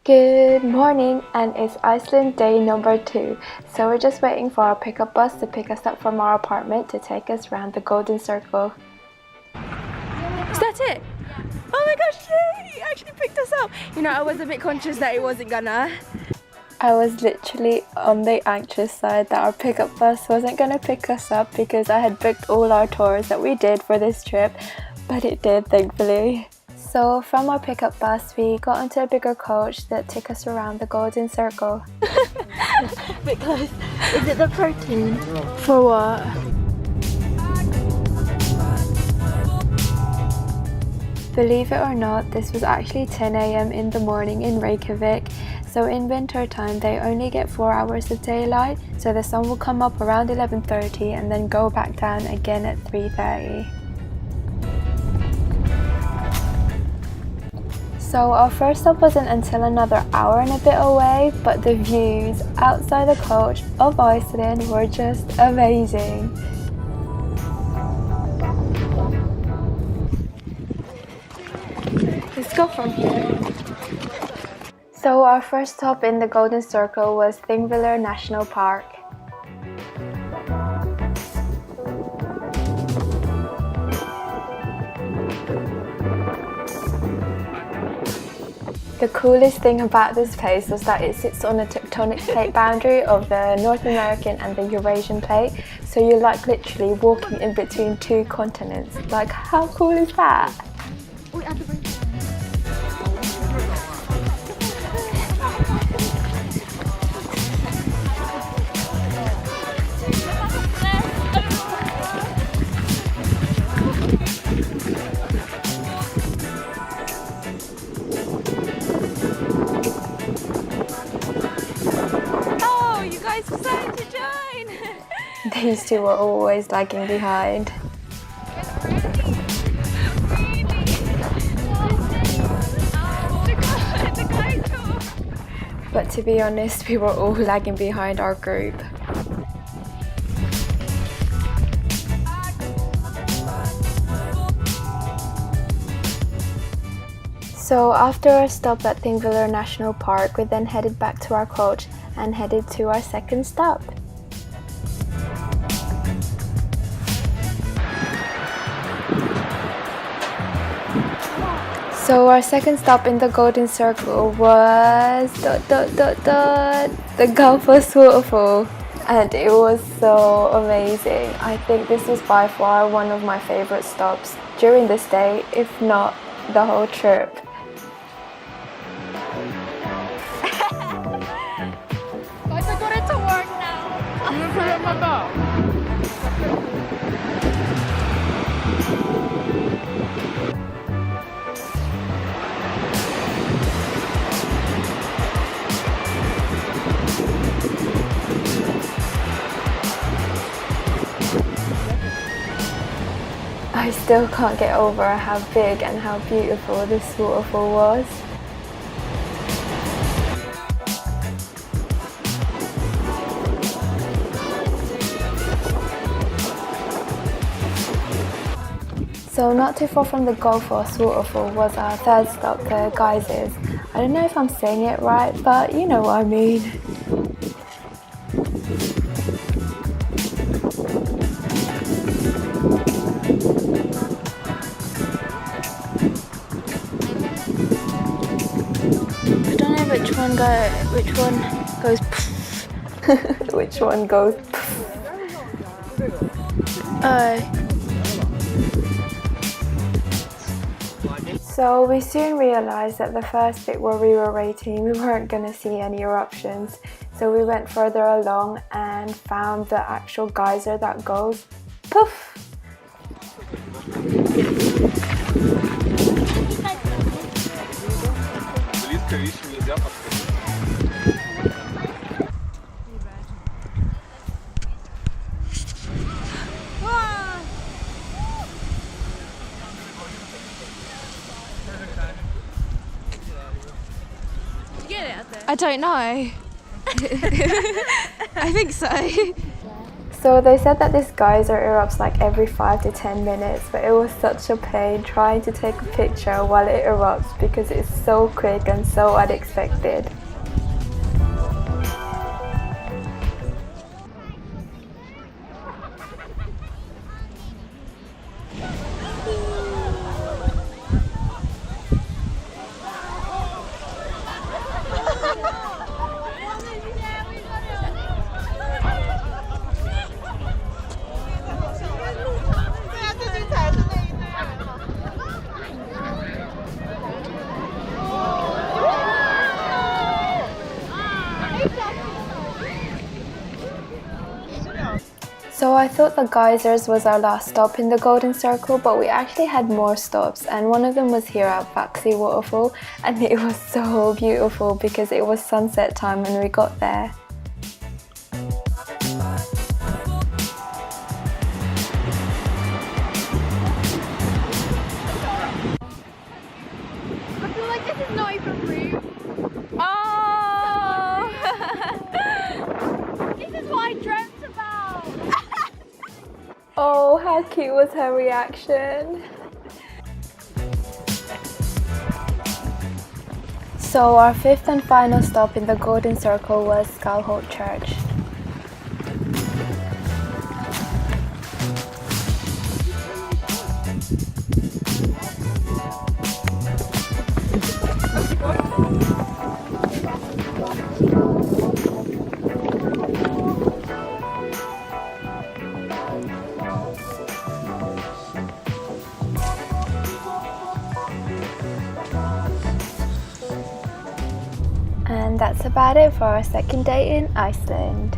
Good morning, and it's Iceland day number 2. So we're just waiting for our pickup bus to pick us up from our apartment to take us around the Golden Circle. Is that it? Oh my gosh, yay! He actually picked us up! You know, I was a bit conscious that he wasn't gonna. I was literally on the anxious side that our pickup bus wasn't gonna pick us up because I had booked all our tours that we did for this trip, but it did, thankfully. So from our pickup bus, we got onto a bigger coach that took us around the Golden Circle. Because, is it the protein? For what? Believe it or not, this was actually 10 AM in the morning in Reykjavik. So in winter time, they only get 4 hours of daylight. So the sun will come up around 11:30 and then go back down again at 3:30. So our first stop wasn't until another hour and a bit away, but the views outside the coach of Iceland were just amazing. Let's go from here. So our first stop in the Golden Circle was Þingvellir National Park. The coolest thing about this place was that it sits on a tectonic plate boundary of the North American and the Eurasian plate, so you're like literally walking in between two continents. Like, how cool is that? Decided to join. These two were always lagging behind. But to be honest, we were all lagging behind our group. So after our stop at Þingvellir National Park, we then headed back to our coach and headed to our second stop. So our second stop in the Golden Circle was the Gullfoss Waterfall, and it was so amazing. I think this was by far one of my favorite stops during this day, if not the whole trip. Guys, I got it to work now. I'm gonna put it on my belt. I still can't get over how big and how beautiful this waterfall was. So not too far from the Gullfoss Waterfall was our third stop, the Geysir. I don't know if I'm saying it right, but you know what I mean. I don't know which one goes Which one goes So we soon realised that the first bit where we were waiting, we weren't going to see any eruptions. So we went further along and found the actual geyser that goes poof. I don't know. I think so. So they said that this geyser erupts like every 5 to 10 minutes, but it was such a pain trying to take a picture while it erupts because it's so quick and so unexpected. So I thought the geysers was our last stop in the Golden Circle, but we actually had more stops, and one of them was here at Faxi Waterfall, and it was so beautiful because it was sunset time when we got there. I feel like this is not even real. Oh! This is what I dreamt about. Oh, how cute was her reaction. So our fifth and final stop in the Golden Circle was Skálholt Church. And that's about it for our second day in Iceland.